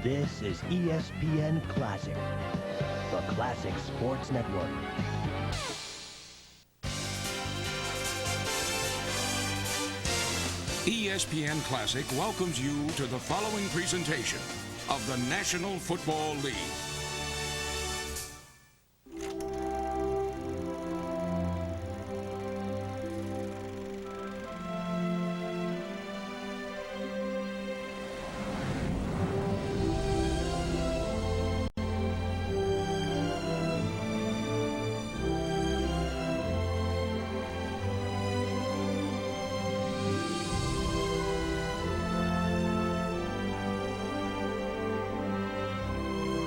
This is ESPN Classic, the Classic Sports Network. ESPN Classic welcomes you to the following presentation of the National Football League.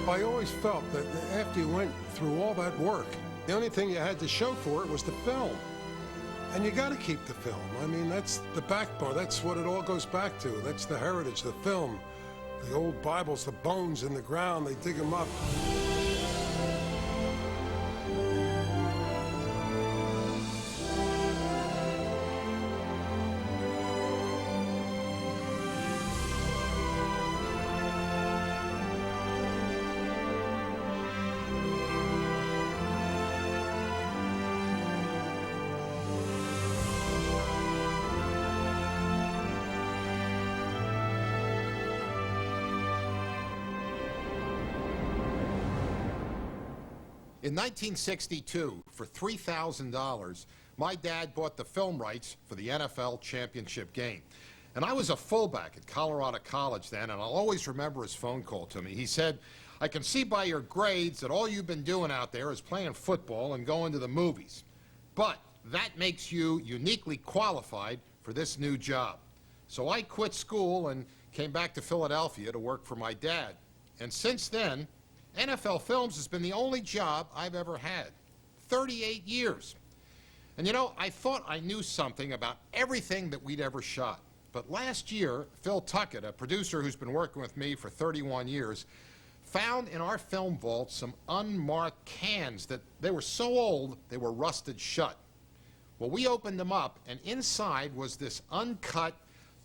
I always felt that after you went through all that work, the only thing you had to show for it was the film. And you got to keep the film. I mean, that's the backbone. That's what it all goes back to. That's the heritage, the film. The old Bibles, the bones in the ground, they dig them up. In 1962, for $3,000, my dad bought the film rights for the NFL championship game. And I was a fullback at Colorado College then, and I'll always remember his phone call to me. He said, "I can see by your grades that all you've been doing out there is playing football and going to the movies. But that makes you uniquely qualified for this new job." So I quit school and came back to Philadelphia to work for my dad. And since then, NFL Films has been the only job I've ever had. 38 years. And you know, I thought I knew something about everything that we'd ever shot. But last year, Phil Tuckett, a producer who's been working with me for 31 years, found in our film vault some unmarked cans that they were so old they were rusted shut. Well, we opened them up, and inside was this uncut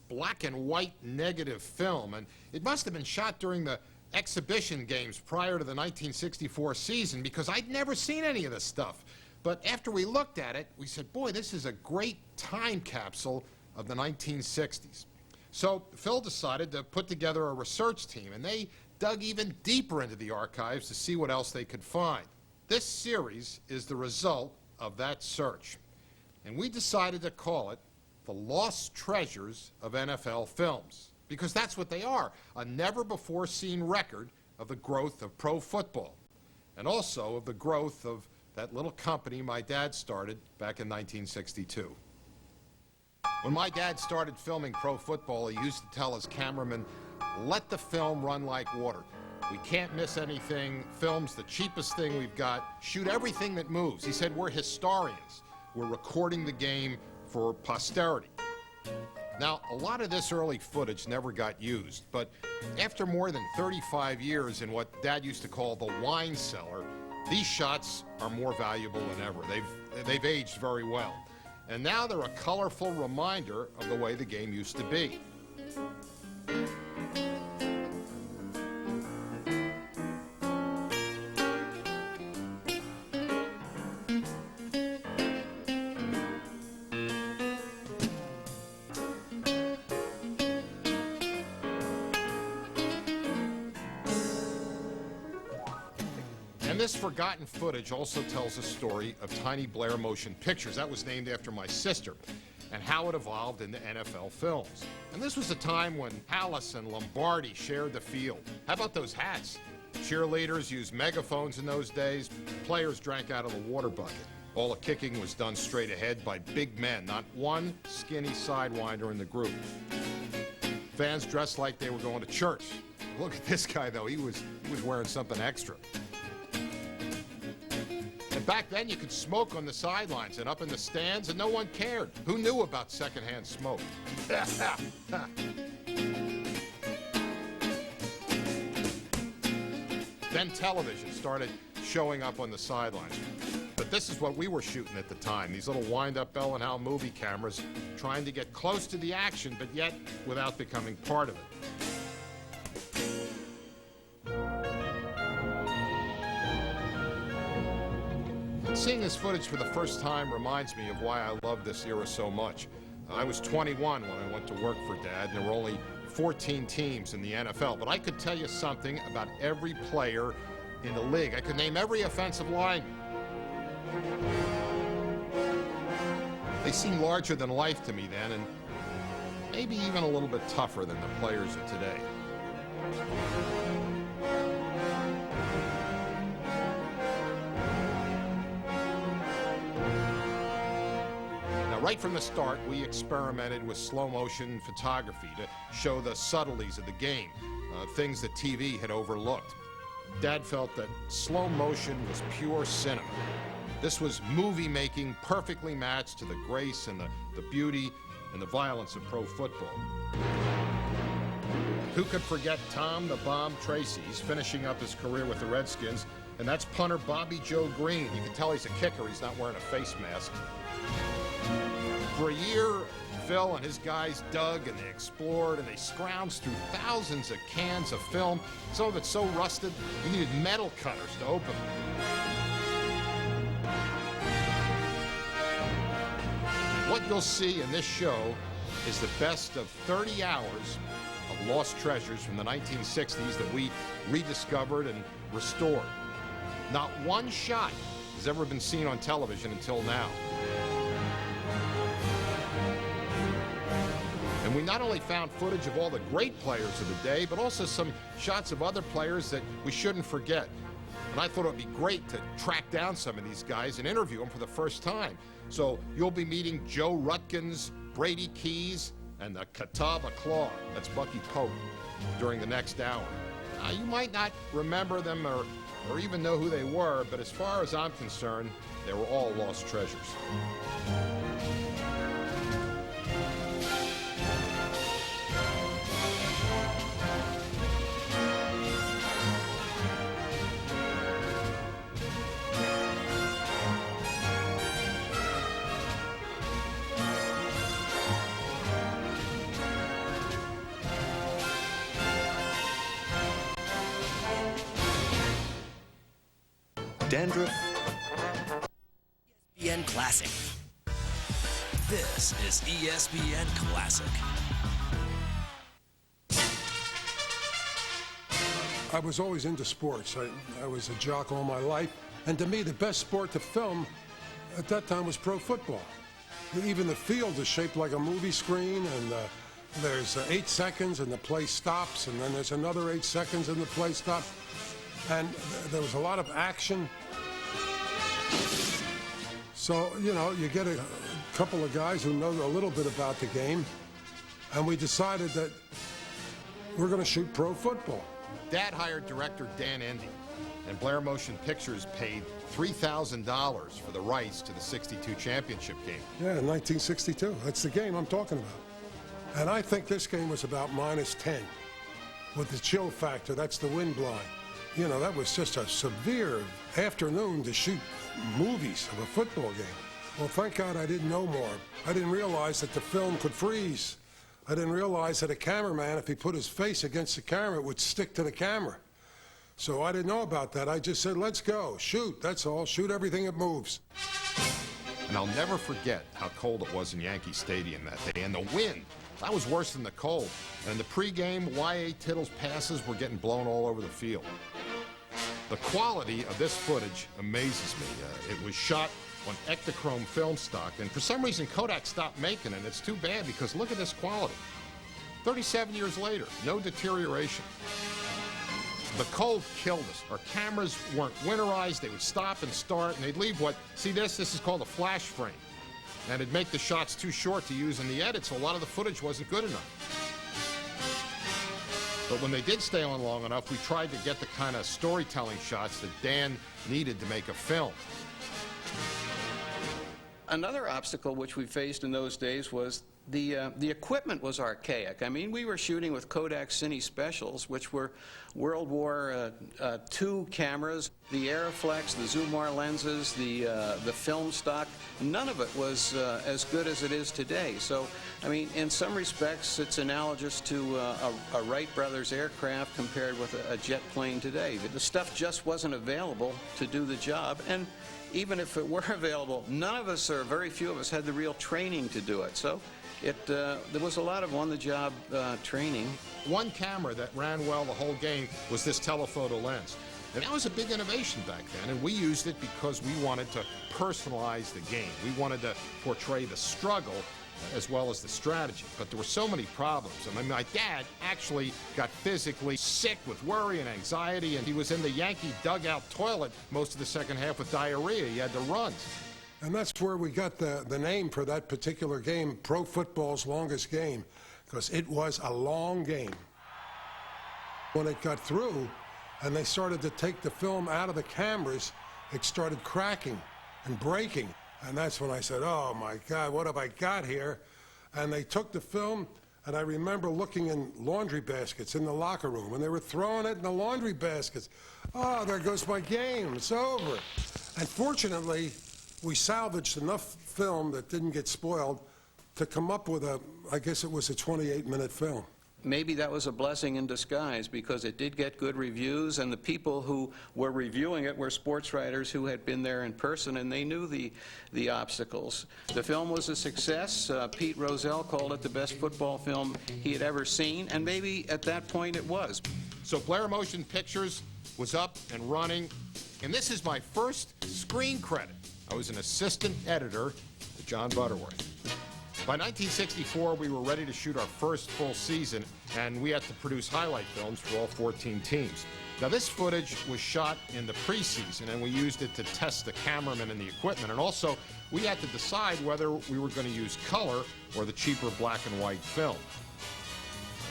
black and white negative film. And it must have been shot during the exhibition games prior to the 1964 season, because I'd never seen any of this stuff. But after we looked at it, we said, boy, this is a great time capsule of the 1960s. So Phil decided to put together a research team, and they dug even deeper into the archives to see what else they could find. This series is the result of that search, and we decided to call it The Lost Treasures of NFL Films, because that's what they are, a never-before-seen record of the growth of pro football, and also of the growth of that little company my dad started back in 1962. When my dad started filming pro football, he used to tell his cameraman, "Let the film run like water. We can't miss anything. Film's the cheapest thing we've got. Shoot everything that moves." He said, "We're historians. We're recording the game for posterity." Now, a lot of this early footage never got used, but after more than 35 years in what Dad used to call the wine cellar, these shots are more valuable than ever. They've aged very well. And now they're a colorful reminder of the way the game used to be. And this forgotten footage also tells a story of Tiny Blair Motion Pictures. That was named after my sister, and how it evolved into NFL Films. And this was a time when Halas and Lombardi shared the field. How about those hats? Cheerleaders used megaphones in those days. Players drank out of the water bucket. All the kicking was done straight ahead by big men, not one skinny sidewinder in the group. Fans dressed like they were going to church. Look at this guy, though. He was wearing something extra. And back then, you could smoke on the sidelines and up in the stands, and no one cared. Who knew about secondhand smoke? Then television started showing up on the sidelines. But this is what we were shooting at the time, these little wind-up Bell & Howell movie cameras, trying to get close to the action, but yet without becoming part of it. Seeing this footage for the first time reminds me of why I love this era so much. I was 21 when I went to work for Dad, and there were only 14 teams in the NFL, but I could tell you something about every player in the league. I could name every offensive lineman. They seemed larger than life to me then, and maybe even a little bit tougher than the players of today. Now, right from the start, we experimented with slow-motion photography to show the subtleties of the game, things that TV had overlooked. Dad felt that slow motion was pure cinema. This was movie making perfectly matched to the grace and the beauty and the violence of pro football. Who could forget Tom the Bomb Tracy? He's finishing up his career with the Redskins, and that's punter Bobby Joe Green. You can tell he's a kicker. He's not wearing a face mask. For a year, Phil and his guys dug and they explored and they scrounged through thousands of cans of film. Some of it so rusted, you needed metal cutters to open them. What you'll see in this show is the best of 30 hours of lost treasures from the 1960s that we rediscovered and restored. Not one shot has ever been seen on television until now. And we not only found footage of all the great players of the day, but also some shots of other players that we shouldn't forget. And I thought it would be great to track down some of these guys and interview them for the first time. So you'll be meeting Joe Rutkins, Brady Keys, and the Catawba Claw, that's Bucky Pope, during the next hour. You might not remember them or even know who they were, but as far as I'm concerned, they were all lost treasures. Dandruff. ESPN Classic. This is ESPN Classic. I was always into sports. I was a jock all my life. And to me, the best sport to film at that time was pro football. Even the field is shaped like a movie screen, and there's 8 seconds and the play stops, and then there's another 8 seconds and the play stops. And there was a lot of action. So, you know, you get a couple of guys who know a little bit about the game, and we decided that we're going to shoot pro football. Dad hired director Dan Endy, and Blair Motion Pictures paid $3,000 for the rights to the '62 championship game. Yeah, in 1962. That's the game I'm talking about. And I think this game was about -10 with the chill factor. That's the wind blowing. You know, that was just a severe afternoon to shoot movies of a football game. Well, thank God I didn't know more. I didn't realize that the film could freeze. I didn't realize that a cameraman, if he put his face against the camera, it would stick to the camera. So I didn't know about that. I just said, let's go. Shoot, that's all. Shoot everything that moves. And I'll never forget how cold it was in Yankee Stadium that day. And the wind, that was worse than the cold. And in the pregame, Y.A. Tittle's passes were getting blown all over the field. The quality of this footage amazes me. It was shot on Ektachrome film stock, and for some reason Kodak stopped making it. It's too bad because look at this quality. 37 years later, no deterioration. The cold killed us. Our cameras weren't winterized. They would stop and start, and they'd leave what, see this is called a flash frame. And it'd make the shots too short to use in the edit, so a lot of the footage wasn't good enough. But when they did stay on long enough, we tried to get the kind of storytelling shots that Dan needed to make a film. Another obstacle which we faced in those days was The equipment was archaic. I mean, we were shooting with Kodak Cine Specials, which were World War II cameras, the Aeroflex, the Zoomar lenses, the film stock. None of it was as good as it is today. So, I mean, in some respects, it's analogous to a Wright Brothers aircraft compared with a jet plane today. The stuff just wasn't available to do the job, and even if it were available, none of us, or very few of us, had the real training to do it. So there was a lot of on-the-job training. One camera that ran well the whole game was this telephoto lens. And that was a big innovation back then, and we used it because we wanted to personalize the game. We wanted to portray the struggle as well as the strategy. But there were so many problems. I mean, my dad actually got physically sick with worry and anxiety, and he was in the Yankee dugout toilet most of the second half with diarrhea. He had to run. And that's where we got the name for that particular game, Pro Football's Longest Game, because it was a long game. When it got through and they started to take the film out of the cameras, it started cracking and breaking. And that's when I said, oh my God, what have I got here? And they took the film, and I remember looking in laundry baskets in the locker room, and they were throwing it in the laundry baskets. Oh, there goes my game, it's over. And fortunately, we salvaged enough film that didn't get spoiled to come up with I guess it was a 28-minute film. Maybe that was a blessing in disguise, because it did get good reviews, and the people who were reviewing it were sports writers who had been there in person, and they knew the obstacles. The film was a success. Pete Rozelle called it the best football film he had ever seen, and maybe at that point it was. So Blair Motion Pictures was up and running, and this is my first screen credit. I was an assistant editor to John Butterworth. By 1964, we were ready to shoot our first full season, and we had to produce highlight films for all 14 teams. Now, this footage was shot in the preseason, and we used it to test the cameramen and the equipment, and also we had to decide whether we were going to use color or the cheaper black and white film.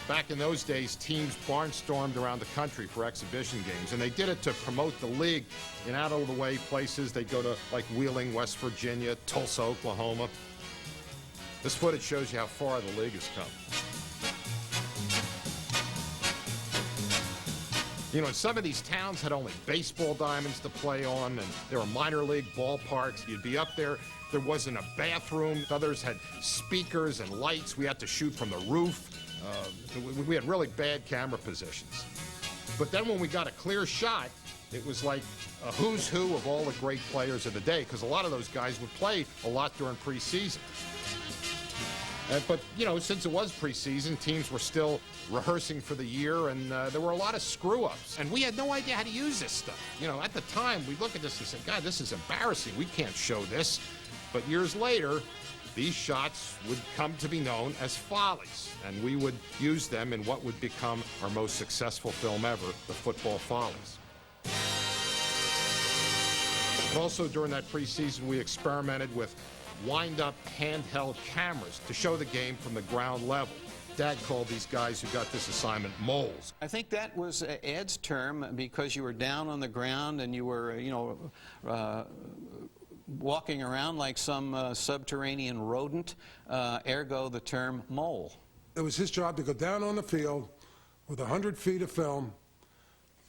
Back in those days, teams barnstormed around the country for exhibition games, and they did it to promote the league in out-of-the-way places. They'd go to, like, Wheeling, West Virginia, Tulsa, Oklahoma. This footage shows you how far the league has come. You know, some of these towns had only baseball diamonds to play on, and there were minor league ballparks. You'd be up there, there wasn't a bathroom. Others had speakers and lights. We had to shoot from the roof. We had really bad camera positions. But then when we got a clear shot, it was like a who's who of all the great players of the day, because a lot of those guys would play a lot during preseason. But, you know, since it was preseason, teams were still rehearsing for the year, and there were a lot of screw-ups. And we had no idea how to use this stuff. You know, at the time, we'd look at this and say, God, this is embarrassing. We can't show this. But years later, these shots would come to be known as follies, and we would use them in what would become our most successful film ever, The Football Follies. And also during that preseason, we experimented with wind-up handheld cameras to show the game from the ground level. Dad called these guys who got this assignment moles. I think that was Ed's term, because you were down on the ground and you were, you know, walking around like some subterranean rodent, ergo the term mole. It was his job to go down on the field with 100 feet of film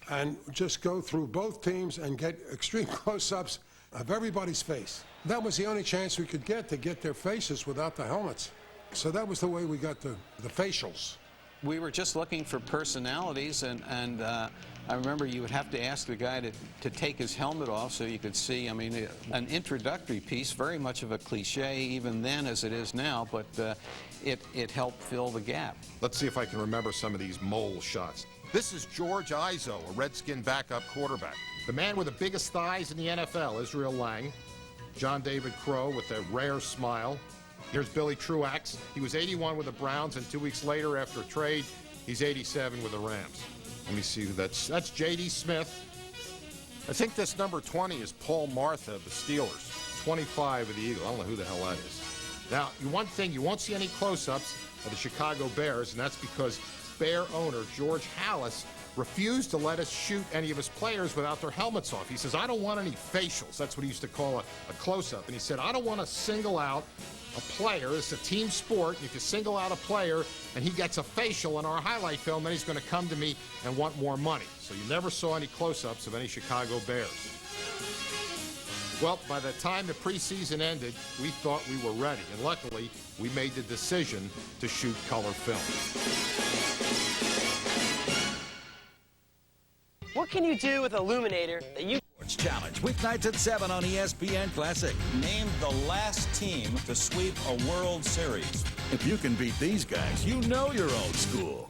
and just go through both teams and get extreme close-ups of everybody's face. That was the only chance we could get to get their faces without the helmets. So that was the way we got the facials. We were just looking for personalities, and I remember you would have to ask the guy to take his helmet off so you could see. I mean, an introductory piece, very much of a cliche even then as it is now, but it helped fill the gap. Let's see if I can remember some of these mole shots. This is George Izo, a Redskin backup quarterback. The man with the biggest thighs in the NFL, Israel Lang. John David Crow with a rare smile. Here's Billy Truax. He was 81 with the Browns, and 2 weeks later, after a trade, he's 87 with the Rams. Let me see who that's. That's J.D. Smith. I think this number 20 is Paul Martha of the Steelers. 25 of the Eagles. I don't know who the hell that is. Now, one thing, you won't see any close-ups of the Chicago Bears, and that's because Bear owner George Halas refused to let us shoot any of his players without their helmets off. He says, I don't want any facials. That's what he used to call a close-up. And he said, I don't want to single out a player. It's a team sport. If you single out a player and he gets a facial in our highlight film, then he's going to come to me and want more money. So you never saw any close-ups of any Chicago Bears. Well, by the time the preseason ended, we thought we were ready. And luckily, we made the decision to shoot color film. What can you do with Illuminator that you... Sports Challenge, weeknights at 7 on ESPN Classic. Name the last team to sweep a World Series. If you can beat these guys, you know you're old school.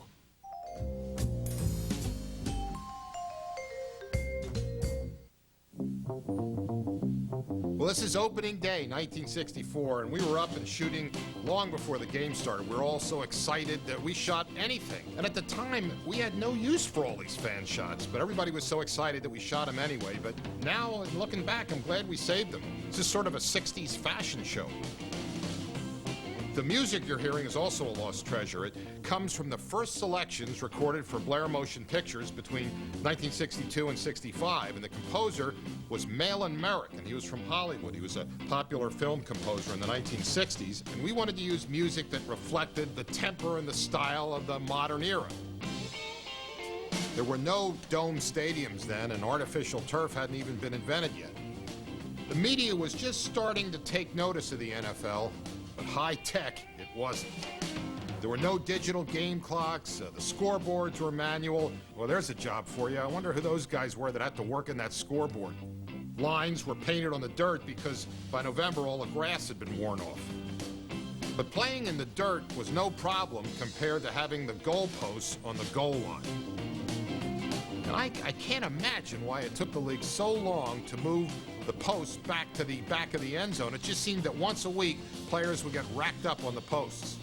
Well, this is opening day, 1964, and we were up and shooting long before the game started. We were all so excited that we shot anything. And at the time, we had no use for all these fan shots, but everybody was so excited that we shot them anyway. But now, looking back, I'm glad we saved them. This is sort of a 60s fashion show. The music you're hearing is also a lost treasure. It comes from the first selections recorded for Blair Motion Pictures between 1962 and 65, and the composer was Malin Merrick, and he was from Hollywood. He was a popular film composer in the 1960s, and we wanted to use music that reflected the temper and the style of the modern era. There were no dome stadiums then, and artificial turf hadn't even been invented yet. The media was just starting to take notice of the NFL, but high-tech, it wasn't. There were no digital game clocks. The scoreboards were manual. Well, there's a job for you. I wonder who those guys were that had to work in that scoreboard. Lines were painted on the dirt because by November all the grass had been worn off. But playing in the dirt was no problem compared to having the goalposts on the goal line. And I can't imagine why it took the league so long to move the posts back to the back of the end zone. It just seemed that once a week, players would get racked up on the posts.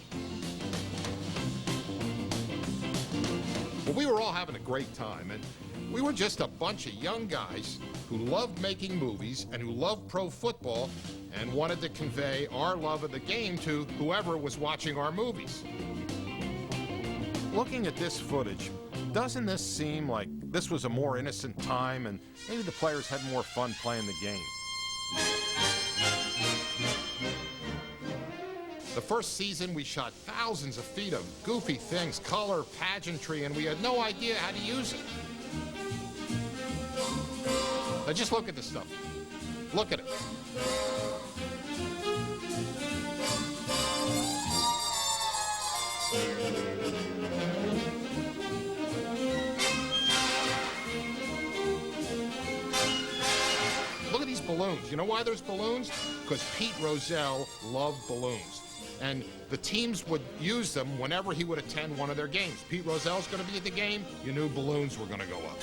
Well, we were all having a great time, and we were just a bunch of young guys who loved making movies and who loved pro football and wanted to convey our love of the game to whoever was watching our movies. Looking at this footage, doesn't this seem like this was a more innocent time and maybe the players had more fun playing the game? The first season, we shot thousands of feet of goofy things, color, pageantry, and we had no idea how to use it. Now just look at this stuff. Look at it. Look at these balloons. You know why there's balloons? Because Pete Rozelle loved balloons. And the teams would use them whenever he would attend one of their games. Pete Rozelle's going to be at the game, you knew balloons were going to go up.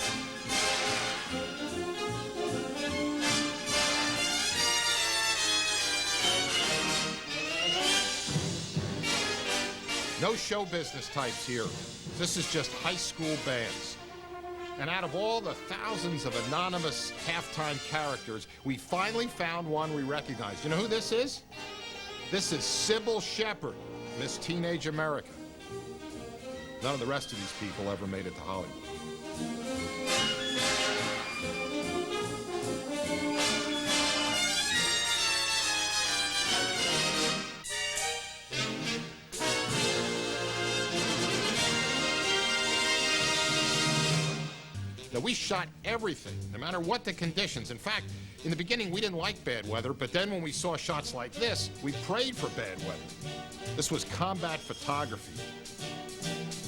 No show business types here. This is just high school bands. And out of all the thousands of anonymous halftime characters, we finally found one we recognized. You know who this is? This is Sybil Shepherd, Miss Teenage America. None of the rest of these people ever made it to Hollywood. Now, we shot everything, no matter what the conditions. In fact, in the beginning, we didn't like bad weather, but then when we saw shots like this, we prayed for bad weather. This was combat photography.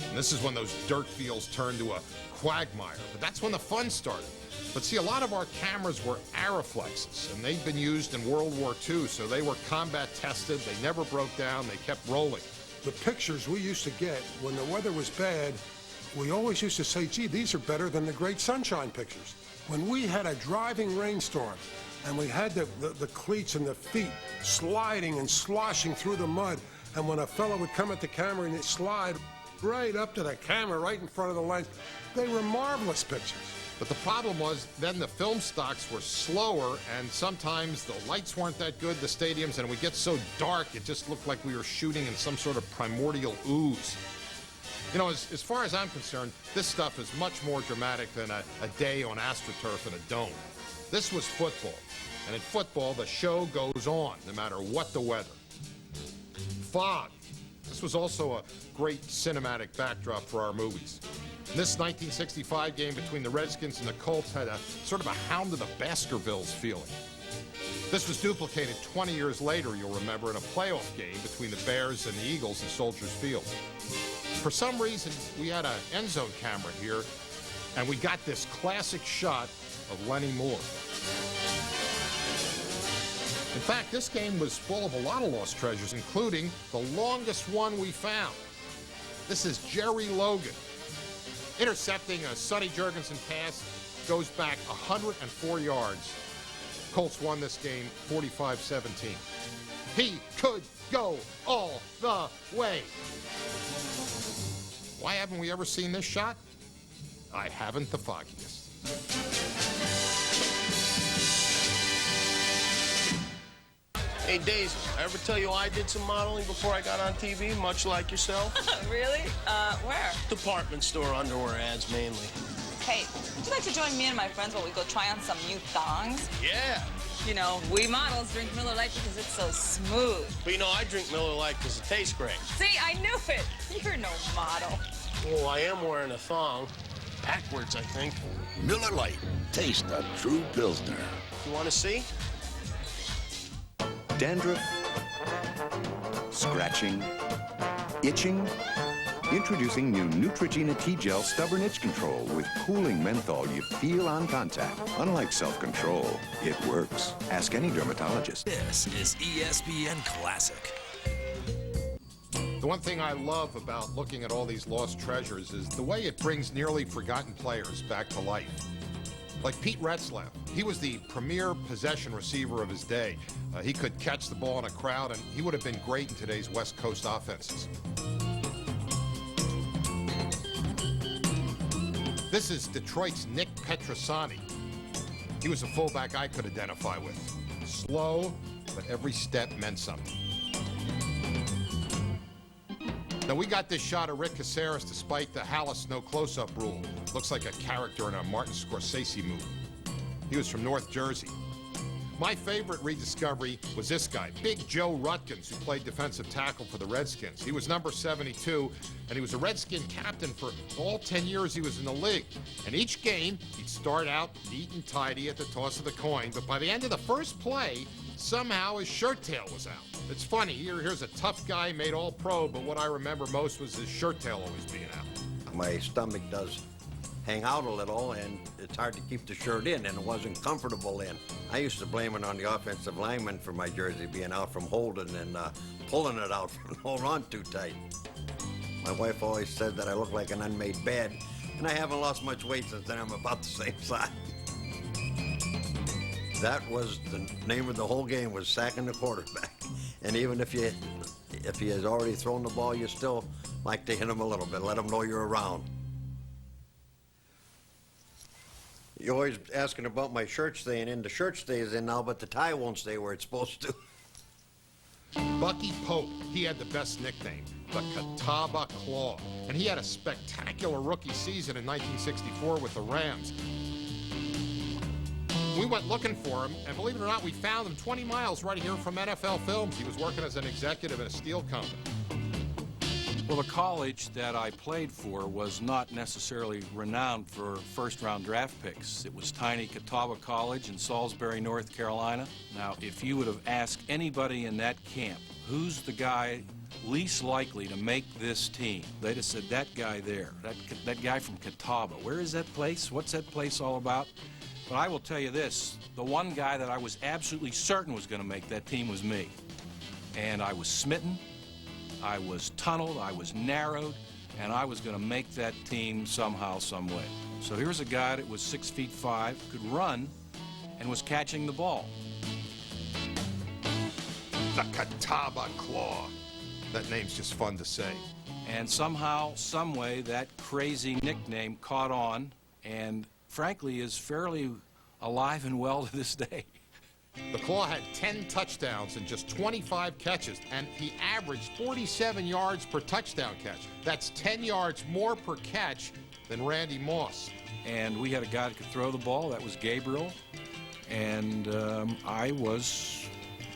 And this is when those dirt fields turned to a quagmire. But that's when the fun started. But see, a lot of our cameras were Arriflexes, and they'd been used in World War II, so they were combat tested. They never broke down. They kept rolling. The pictures we used to get when the weather was bad, we always used to say, gee, these are better than the great sunshine pictures. When we had a driving rainstorm and we had the cleats and the feet sliding and sloshing through the mud, and when a fellow would come at the camera and he'd slide right up to the camera, right in front of the lens, they were marvelous pictures. But the problem was then the film stocks were slower, and sometimes the lights weren't that good, the stadiums, and it would get so dark it just looked like we were shooting in some sort of primordial ooze. You know, as far as I'm concerned, this stuff is much more dramatic than a day on AstroTurf in a dome. This was football. And in football, the show goes on, no matter what the weather. Fog. This was also a great cinematic backdrop for our movies. This 1965 game between the Redskins and the Colts had a sort of a Hound of the Baskervilles feeling. This was duplicated 20 years later, you'll remember, in a playoff game between the Bears and the Eagles in Soldiers Field. For some reason, we had an end zone camera here, and we got this classic shot of Lenny Moore. In fact, this game was full of a lot of lost treasures, including the longest one we found. This is Jerry Logan. Intercepting a Sonny Jurgensen pass, goes back 104 yards. Colts won this game 45-17. He could go all the way. Why haven't we ever seen this shot? I haven't the foggiest. Hey, Daisy, I ever tell you I did some modeling before I got on TV, much like yourself? Really? Where? Department store underwear ads, mainly. Hey, would you like to join me and my friends while we go try on some new thongs? Yeah. You know, we models drink Miller Lite because it's so smooth. But you know, I drink Miller Lite because it tastes great. See, I knew it. You're no model. Well, I am wearing a thong. Backwards, I think. Miller Lite. Taste a true Pilsner. You want to see? Dandruff, scratching, itching. Introducing new Neutrogena T-Gel Stubborn Itch Control with cooling menthol you feel on contact. Unlike self-control, it works. Ask any dermatologist. This is ESPN Classic. The one thing I love about looking at all these lost treasures is the way it brings nearly forgotten players back to life. Like Pete Retzlaff, he was the premier possession receiver of his day. He could catch the ball in a crowd, and he would have been great in today's West Coast offenses. This is Detroit's Nick Petrosani. He was a fullback I could identify with. Slow, but every step meant something. Now, we got this shot of Rick Caceres despite the Halas no close-up rule. Looks like a character in a Martin Scorsese movie. He was from North Jersey. My favorite rediscovery was this guy, Big Joe Rutkins, who played defensive tackle for the Redskins. He was number 72, and he was a Redskin captain for all 10 years he was in the league. And each game, he'd start out neat and tidy at the toss of the coin, but by the end of the first play, somehow his shirt tail was out. It's funny, here's a tough guy made all-pro, but what I remember most was his shirt tail always being out. My stomach does hang out a little, and it's hard to keep the shirt in, and it wasn't comfortable in. I used to blame it on the offensive lineman for my jersey being out from holding and pulling it out from holding on too tight. My wife always said that I look like an unmade bed, and I haven't lost much weight since then. I'm about the same size. That was the name of the whole game, was sacking the quarterback. And even if he has already thrown the ball, you still like to hit him a little bit, let him know you're around. You're always asking about my shirt staying in. The shirt stays in now, but the tie won't stay where it's supposed to. Bucky Pope, he had the best nickname, the Catawba Claw. And he had a spectacular rookie season in 1964 with the Rams. We went looking for him, and believe it or not, we found him 20 miles right here from NFL Films. He was working as an executive at a steel company. Well, the college that I played for was not necessarily renowned for first-round draft picks. It was tiny Catawba College in Salisbury, North Carolina. Now, if you would have asked anybody in that camp, who's the guy least likely to make this team, they'd have said, that guy there, that guy from Catawba. Where is that place? What's that place all about? But I will tell you this, the one guy that I was absolutely certain was going to make that team was me. And I was smitten, I was tunneled, I was narrowed, and I was going to make that team somehow, some way. So here's a guy that was 6'5", could run, and was catching the ball. The Catawba Claw. That name's just fun to say. And somehow, some way, that crazy nickname caught on, and frankly is fairly alive and well to this day. The Claw had 10 touchdowns and just 25 catches, and he averaged 47 yards per touchdown catch. That's 10 yards more per catch than Randy Moss. And we had a guy that could throw the ball. That was Gabriel. And I was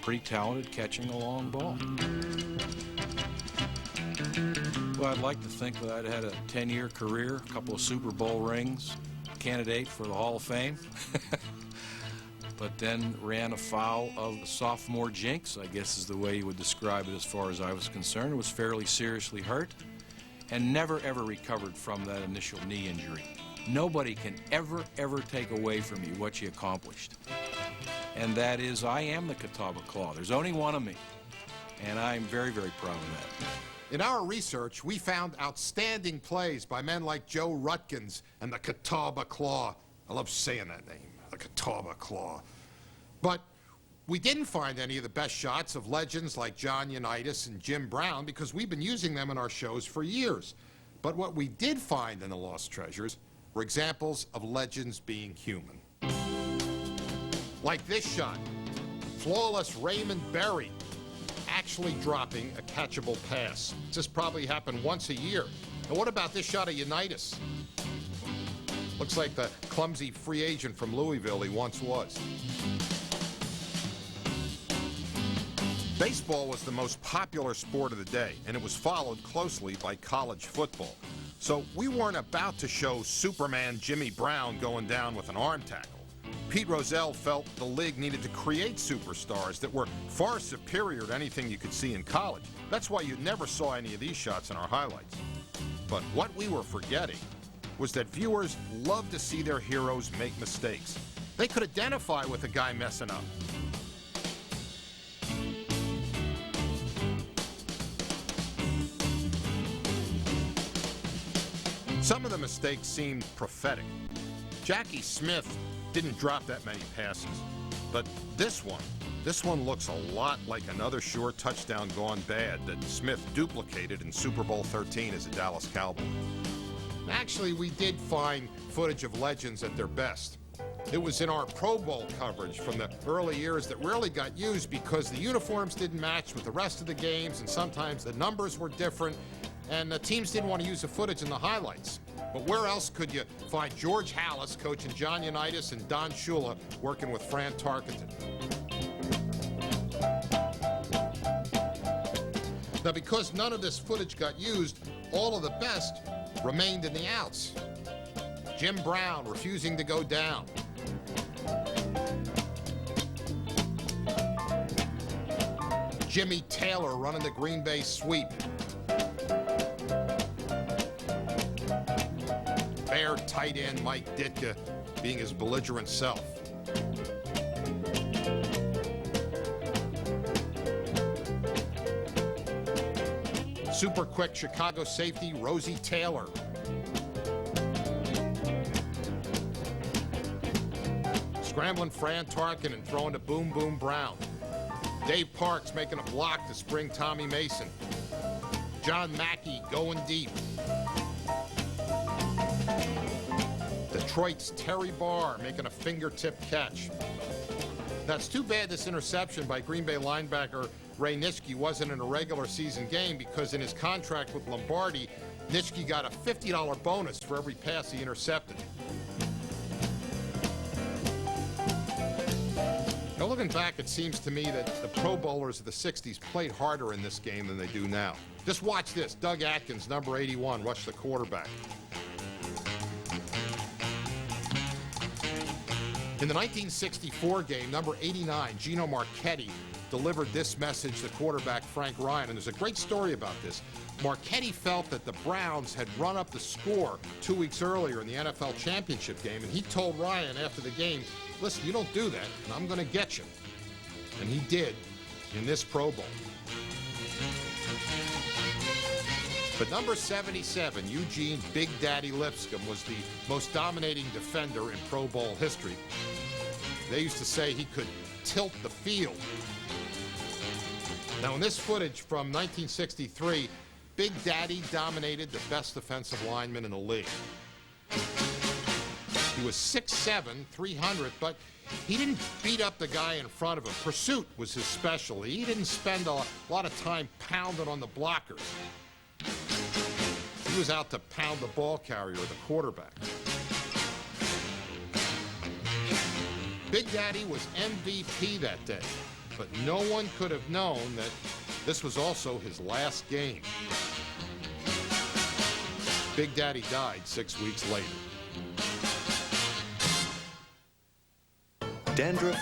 pretty talented catching a long ball. Well, I'd like to think that I'd had a 10-year career, a couple of Super Bowl rings, candidate for the Hall of Fame. But then ran afoul of the sophomore jinx, I guess is the way you would describe it as far as I was concerned. Was fairly seriously hurt and never, ever recovered from that initial knee injury. Nobody can ever, ever take away from you what you accomplished. And that is, I am the Catawba Claw. There's only one of me. And I'm very, very proud of that. In our research, we found outstanding plays by men like Joe Rutkins and the Catawba Claw. I love saying that name, the Catawba Claw. But we didn't find any of the best shots of legends like John Unitas and Jim Brown because we've been using them in our shows for years. But what we did find in the Lost Treasures were examples of legends being human. Like this shot, flawless Raymond Berry actually dropping a catchable pass. This probably happened once a year. And what about this shot of Unitas? Looks like the clumsy free agent from Louisville he once was. Baseball was the most popular sport of the day, and it was followed closely by college football. So we weren't about to show Superman Jimmy Brown going down with an arm tackle. Pete Rozelle felt the league needed to create superstars that were far superior to anything you could see in college. That's why you never saw any of these shots in our highlights. But what we were forgetting was that viewers love to see their heroes make mistakes. They could identify with a guy messing up. Some of the mistakes seemed prophetic. Jackie Smith didn't drop that many passes, but this one looks a lot like another sure touchdown gone bad that Smith duplicated in Super Bowl 13 as a Dallas Cowboy. Actually, we did find footage of legends at their best. It was in our Pro Bowl coverage from the early years that rarely got used because the uniforms didn't match with the rest of the games, and sometimes the numbers were different, and the teams didn't want to use the footage in the highlights. But where else could you find George Halas coaching John Unitas and Don Shula working with Fran Tarkenton? Now, because none of this footage got used, all of the best remained in the outs. Jim Brown refusing to go down. Jimmy Taylor running the Green Bay sweep. Bear tight end Mike Ditka being his belligerent self. Super quick Chicago safety Rosie Taylor. Scrambling Fran Tarkenton and throwing to Boom Boom Brown. Dave Parks making a block to spring Tommy Mason. John Mackey going deep. Detroit's Terry Barr making a fingertip catch. That's too bad this interception by Green Bay linebacker Ray Nitschke wasn't in a regular season game because in his contract with Lombardi, Nitschke got a $50 bonus for every pass he intercepted. Now, looking back, it seems to me that the Pro Bowlers of the 60s played harder in this game than they do now. Just watch this. Doug Atkins, number 81, rushed the quarterback. In the 1964 game, number 89, Gino Marchetti, delivered this message to quarterback Frank Ryan. And there's a great story about this. Marchetti felt that the Browns had run up the score 2 weeks earlier in the NFL championship game, and he told Ryan after the game, listen, you don't do that, and I'm going to get you. And he did in this Pro Bowl. But number 77, Eugene Big Daddy Lipscomb, was the most dominating defender in Pro Bowl history. They used to say he could tilt the field. Now, in this footage from 1963, Big Daddy dominated the best defensive lineman in the league. He was 6'7", 300, but he didn't beat up the guy in front of him. Pursuit was his specialty. He didn't spend a lot of time pounding on the blockers. He was out to pound the ball carrier or the quarterback. Big Daddy was MVP that day, but no one could have known that this was also his last game. Big Daddy died 6 weeks later. Dandruff,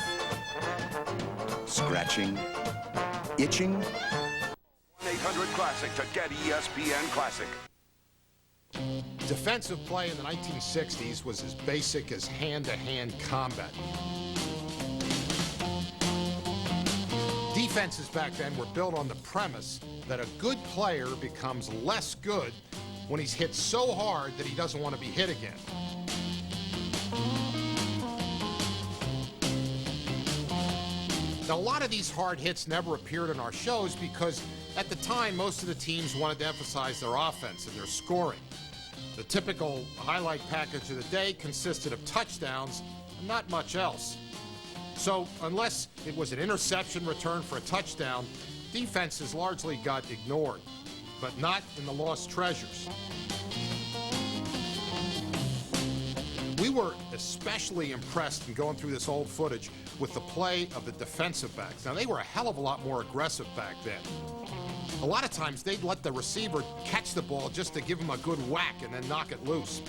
scratching, itching. 1-800-CLASSIC to get ESPN Classic. Defensive play in the 1960s was as basic as hand-to-hand combat. Defenses back then were built on the premise that a good player becomes less good when he's hit so hard that he doesn't want to be hit again. Now, a lot of these hard hits never appeared in our shows because at the time, most of the teams wanted to emphasize their offense and their scoring. The typical highlight package of the day consisted of touchdowns and not much else. So, unless it was an interception return for a touchdown, defenses largely got ignored, but not in the Lost Treasures. We were especially impressed in going through this old footage with the play of the defensive backs. Now, they were a hell of a lot more aggressive back then. A lot of times, they'd let the receiver catch the ball just to give him a good whack and then knock it loose.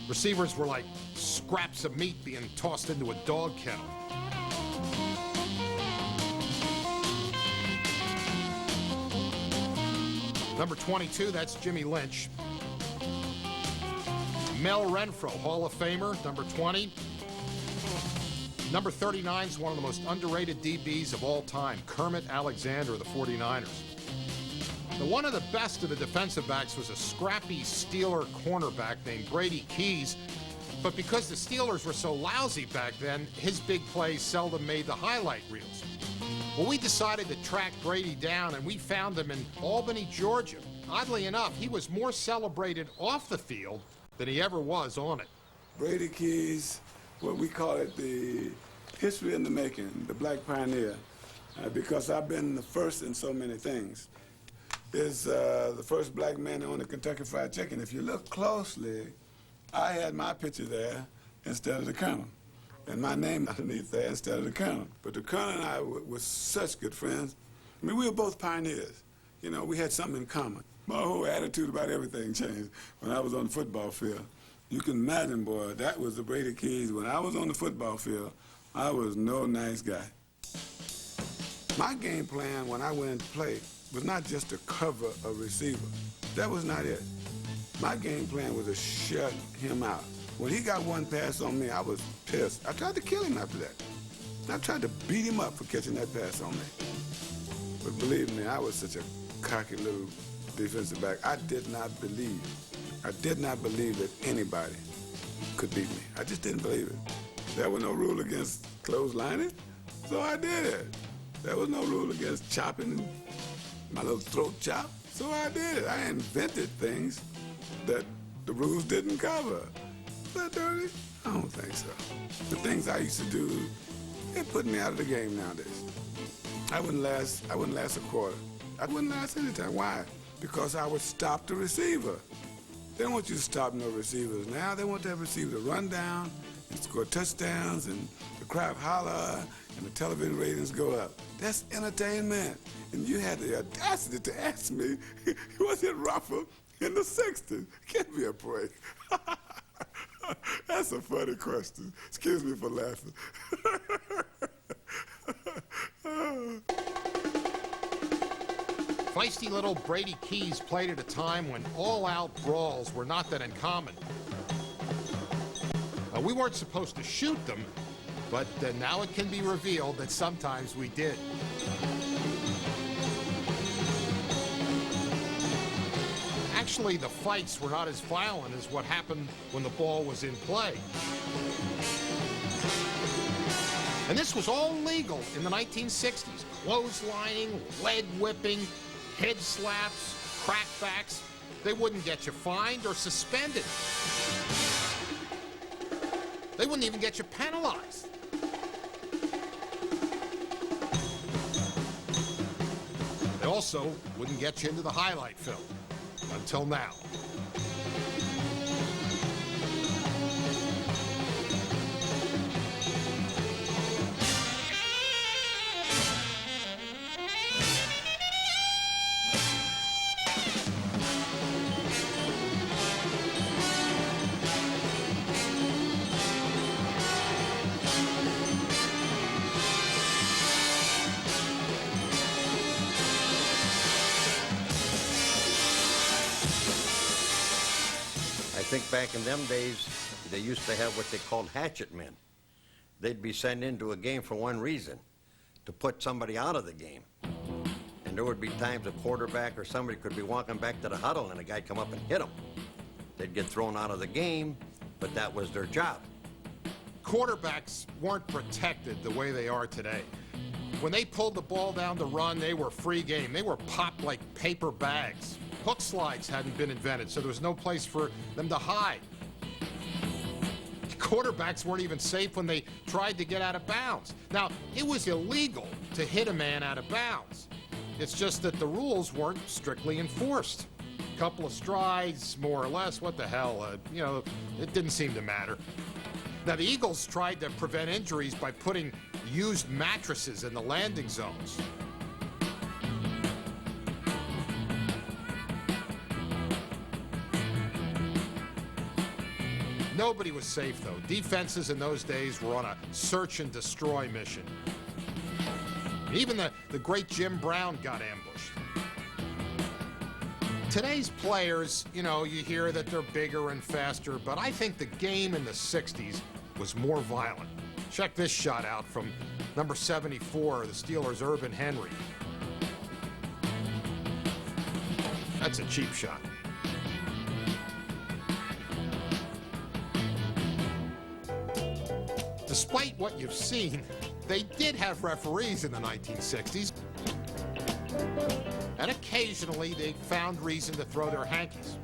Receivers were like scraps of meat being tossed into a dog kennel. Number 22, that's Jimmy Lynch. Mel Renfro, Hall of Famer, number 20. Number 39 is one of the most underrated DBs of all time, Kermit Alexander of the 49ers. Now, one of the best of the defensive backs was a scrappy Steeler cornerback named Brady Keys, but because the Steelers were so lousy back then, his big plays seldom made the highlight reels. Well, we decided to track Brady down, and we found him in Albany, Georgia. Oddly enough, he was more celebrated off the field than he ever was on it. Brady Keys, what we call it, the history in the making, the black pioneer, because I've been the first in so many things. Is the first black man to own a Kentucky Fried Chicken. If you look closely, I had my picture there instead of the Colonel, and my name underneath there instead of the Colonel. But the Colonel and I were such good friends. I mean, we were both pioneers. You know, we had something in common. My whole attitude about everything changed when I was on the football field. You can imagine, boy, that was the Brady Keys. When I was on the football field, I was no nice guy. My game plan when I went into play was not just to cover a receiver. That was not it. My game plan was to shut him out. When he got one pass on me, I was pissed. I tried to kill him after that. I tried to beat him up for catching that pass on me. But believe me, I was such a cocky little defensive back. I did not believe that anybody could beat me. I just didn't believe it. There was no rule against clotheslining, so I did it. There was no rule against chopping my little throat chop, so I did it. I invented things that the rules didn't cover. Is that dirty? I don't think so. The things I used to do, it put me out of the game nowadays. I wouldn't last a quarter. I wouldn't last any time. Why? Because I would stop the receiver. They don't want you to stop no receivers now. They want that receiver to run down and score touchdowns and the crowd holler and the television ratings go up. That's entertainment. And you had the audacity to ask me, was it rougher in the 60s? Give me a break. That's a funny question. Excuse me for laughing. Feisty little Brady Keys played at a time when all-out brawls were not that uncommon. We weren't supposed to shoot them, but now it can be revealed that sometimes we did. Actually, the fights were not as violent as what happened when the ball was in play. And this was all legal in the 1960s. Clotheslining, leg whipping, head slaps, crackbacks. They wouldn't get you fined or suspended. They wouldn't even get you penalized. They also wouldn't get you into the highlight film. Until now. I think back in them days, they used to have what they called hatchet men. They'd be sent into a game for one reason, to put somebody out of the game. And there would be times a quarterback or somebody could be walking back to the huddle and a guy come up and hit them. They'd get thrown out of the game, but that was their job. Quarterbacks weren't protected the way they are today. When they pulled the ball down to run, they were free game. They were popped like paper bags. Hook slides hadn't been invented, so there was no place for them to hide. Quarterbacks weren't even safe when they tried to get out of bounds. Now, it was illegal to hit a man out of bounds. It's just that the rules weren't strictly enforced. A couple of strides, more or less, what the hell, it didn't seem to matter. Now, the Eagles tried to prevent injuries by putting used mattresses in the landing zones. Nobody was safe, though. Defenses in those days were on a search and destroy mission. Even the great Jim Brown got ambushed. Today's players, you hear that they're bigger and faster, but I think the game in the 60s was more violent. Check this shot out from number 74, the Steelers' Urban Henry. That's a cheap shot. Despite what you've seen, they did have referees in the 1960s. And occasionally they found reason to throw their hankies.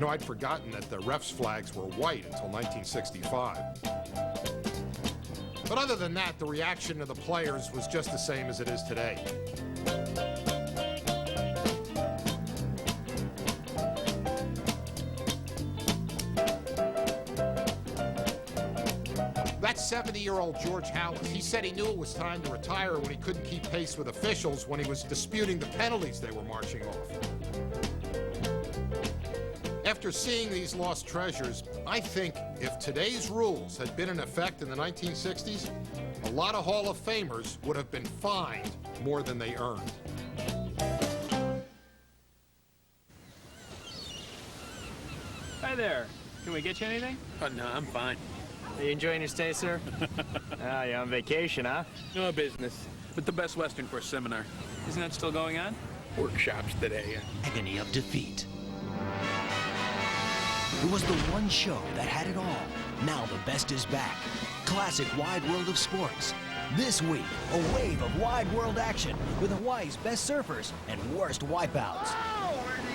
I'd forgotten that the refs' flags were white until 1965. But other than that, the reaction of the players was just the same as it is today. That 70-year-old George Halas, he said he knew it was time to retire when he couldn't keep pace with officials when he was disputing the penalties they were marching off. After seeing these lost treasures, I think if today's rules had been in effect in the 1960s, a lot of Hall of Famers would have been fined more than they earned. Hi there. Can we get you anything? Oh, no, I'm fine. Are you enjoying your stay, sir? You're on vacation, huh? No business, but the Best Western for a seminar. Isn't that still going on? Workshops today. Agony of defeat. It was the one show that had it all. Now the best is back. Classic Wide World of Sports. This week, a wave of wide world action with Hawaii's best surfers and worst wipeouts.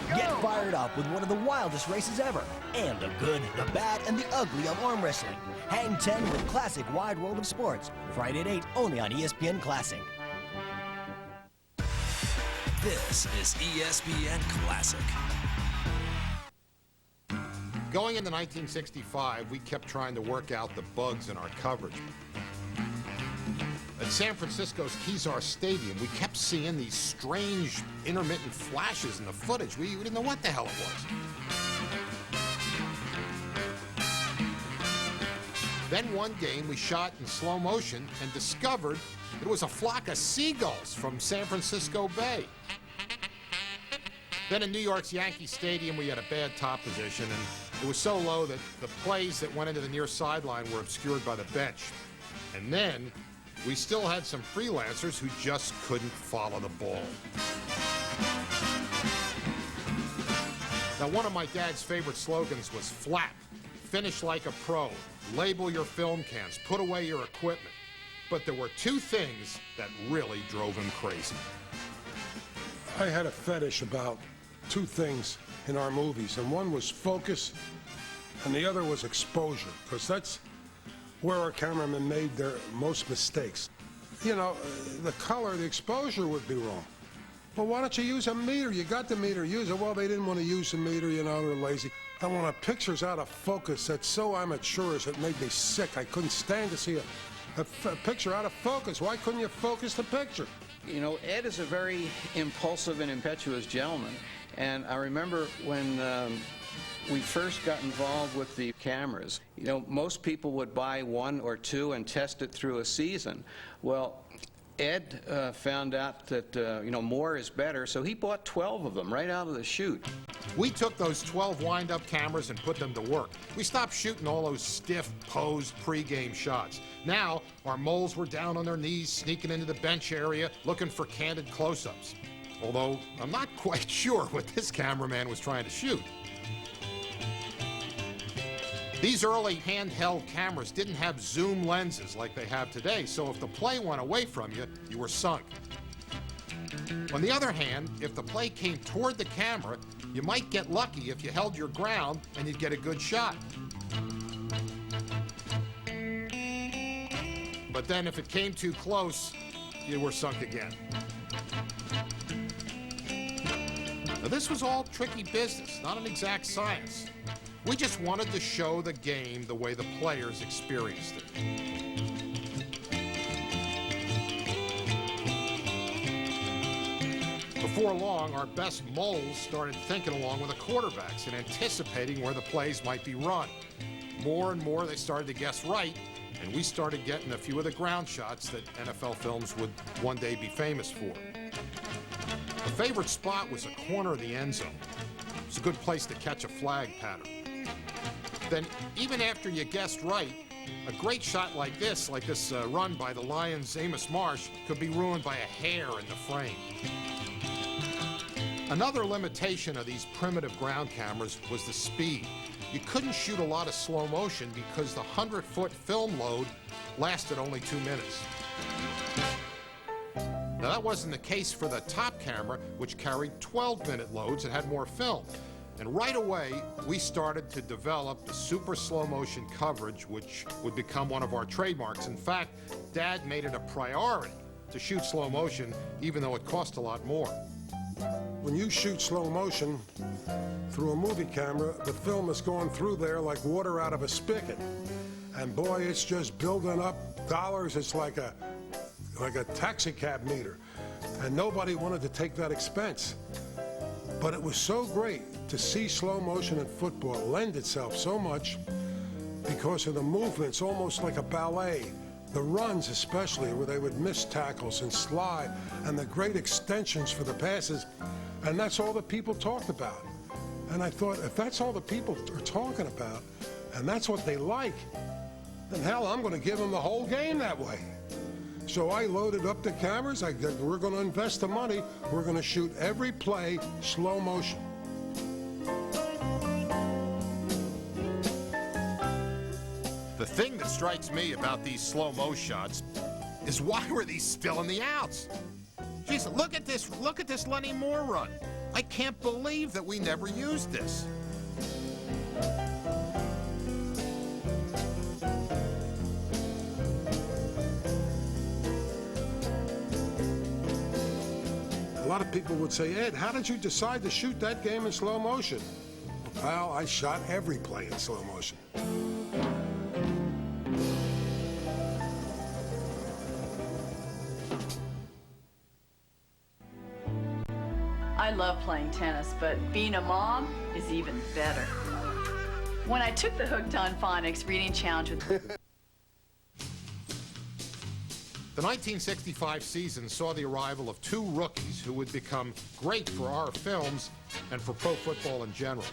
Get fired up with one of the wildest races ever, and the good, the bad, and the ugly of arm wrestling. Hang 10 with Classic Wide World of Sports. Friday at 8, only on ESPN Classic. This is ESPN Classic. Going into 1965, we kept trying to work out the bugs in our coverage. At San Francisco's Kezar Stadium, we kept seeing these strange intermittent flashes in the footage. We didn't know what the hell it was. Then one game we shot in slow motion and discovered it was a flock of seagulls from San Francisco Bay. Then in New York's Yankee Stadium, we had a bad top position, and it was so low that the plays that went into the near sideline were obscured by the bench. And then we still had some freelancers who just couldn't follow the ball. Now, one of my dad's favorite slogans was flat, finish like a pro, label your film cans, put away your equipment. But there were two things that really drove him crazy. I had a fetish about two things in our movies, and one was focus, and the other was exposure, because that's where our cameramen made their most mistakes. You know, the color, the exposure would be wrong. Well, why don't you use a meter? You got the meter, use it. Well, they didn't want to use the meter, you know, they're lazy. And when a picture's out of focus, that's so amateurish, it made me sick. I couldn't stand to see a picture out of focus. Why couldn't you focus the picture? You know, Ed is a very impulsive and impetuous gentleman. And I remember when we first got involved with the cameras, you know, most people would buy one or two and test it through a season. Well, Ed found out that, you know, more is better, so he bought 12 of them right out of the chute. We took those 12 wind-up cameras and put them to work. We stopped shooting all those stiff, posed pre-game shots. Now, our moles were down on their knees, sneaking into the bench area, looking for candid close-ups. Although, I'm not quite sure what this cameraman was trying to shoot. These early handheld cameras didn't have zoom lenses like they have today, so if the play went away from you, you were sunk. On the other hand, if the play came toward the camera, you might get lucky if you held your ground and you'd get a good shot. But then if it came too close, you were sunk again. Now, this was all tricky business, not an exact science. We just wanted to show the game the way the players experienced it. Before long, our best moles started thinking along with the quarterbacks and anticipating where the plays might be run. More and more, they started to guess right, and we started getting a few of the ground shots that NFL Films would one day be famous for. A favorite spot was a corner of the end zone. It was a good place to catch a flag pattern. Then, even after you guessed right, a great shot like this run by the Lions' Amos Marsh, could be ruined by a hair in the frame. Another limitation of these primitive ground cameras was the speed. You couldn't shoot a lot of slow motion because the 100-foot film load lasted only 2 minutes. Now, that wasn't the case for the top camera, which carried 12-minute loads and had more film. And right away, we started to develop the super slow motion coverage, which would become one of our trademarks. In fact, Dad made it a priority to shoot slow motion, even though it cost a lot more. When you shoot slow motion through a movie camera, the film is going through there like water out of a spigot. And boy, it's just building up dollars. It's like a taxi cab meter. And nobody wanted to take that expense. But it was so great to see slow motion in football lend itself so much because of the movements, almost like a ballet. The runs especially, where they would miss tackles and slide, and the great extensions for the passes. And that's all that people talked about. And I thought, if that's all the people are talking about, and that's what they like, then hell, I'm going to give them the whole game that way. So I loaded up the cameras. I said, we're going to invest the money. We're going to shoot every play slow motion. The thing that strikes me about these slow-mo shots is why were these still in the outs? Jeez, look at this Lenny Moore run. I can't believe that we never used this. A lot of people would say, Ed, how did you decide to shoot that game in slow motion? Well, pal, I shot every play in slow motion. I love playing tennis, but being a mom is even better. When I took the Hooked on Phonics reading challenge with... The 1965 season saw the arrival of two rookies who would become great for our films and for pro football in general.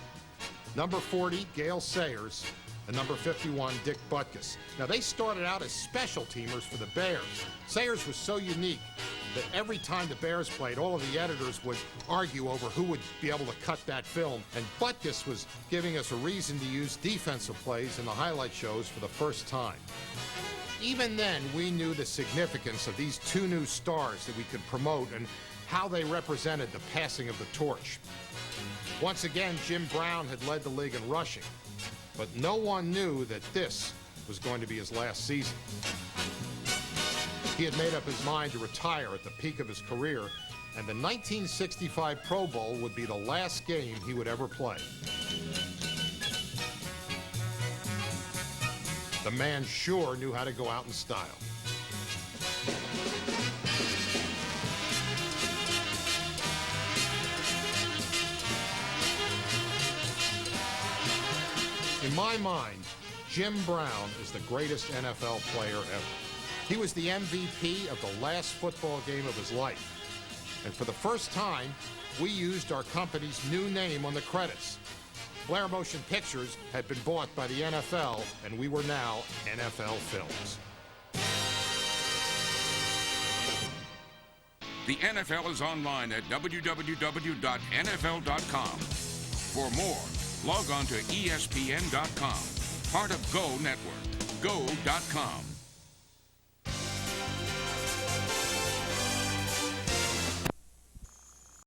Number 40, Gale Sayers, and number 51, Dick Butkus. Now, they started out as special teamers for the Bears. Sayers was so unique that every time the Bears played, all of the editors would argue over who would be able to cut that film. And Butkus was giving us a reason to use defensive plays in the highlight shows for the first time. Even then, we knew the significance of these two new stars that we could promote and how they represented the passing of the torch. Once again, Jim Brown had led the league in rushing, but no one knew that this was going to be his last season. He had made up his mind to retire at the peak of his career, and the 1965 Pro Bowl would be the last game he would ever play. The man sure knew how to go out in style. In my mind, Jim Brown is the greatest NFL player ever. He was the MVP of the last football game of his life. And for the first time, we used our company's new name on the credits. Blair Motion Pictures had been bought by the NFL, and we were now NFL Films. The NFL is online at www.nfl.com. For more, log on to ESPN.com, part of Go Network, go.com.